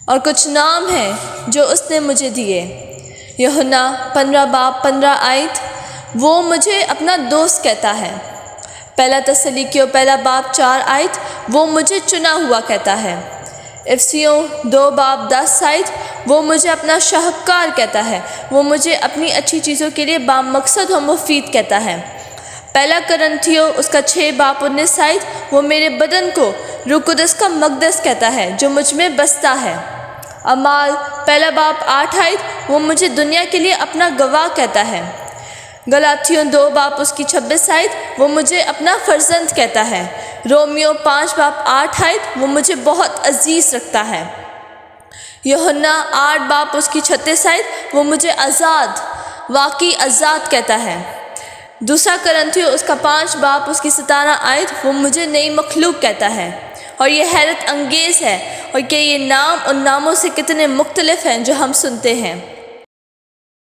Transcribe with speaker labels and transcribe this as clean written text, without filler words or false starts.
Speaker 1: اور کچھ نام ہیں جو اس نے مجھے دیے۔ یوحنا 15 باب 15 آیت، وہ مجھے اپنا دوست کہتا ہے۔ پہلا تسلیکیوں 1 باب 4 آیت، وہ مجھے چنا ہوا کہتا ہے۔ افسیوں 2 باب 10 آیت، وہ مجھے اپنا شاہکار کہتا ہے، وہ مجھے اپنی اچھی چیزوں کے لیے بامقصد و مفید کہتا ہے۔ پہلا کرنتھیوں 6 باب 19 آیت، وہ میرے بدن کو روح القدس کا مقدس کہتا ہے جو مجھ میں بستا ہے۔ اعمال 1 باب 8 آیت، وہ مجھے دنیا کے لیے اپنا گواہ کہتا ہے۔ گلاتیوں 2 باب 26 آیت، وہ مجھے اپنا فرزند کہتا ہے۔ رومیو 5 باب 8 آیت، وہ مجھے بہت عزیز رکھتا ہے۔ یوحنا 8 باب 36 آیت، وہ مجھے آزاد، واقعی آزاد کہتا ہے۔ دوسرا کرنتھیوں 5 باب 17 آیت، وہ مجھے نئی مخلوق کہتا ہے۔ اور یہ حیرت انگیز ہے اور کہ یہ نام ان ناموں سے کتنے مختلف ہیں جو ہم سنتے ہیں۔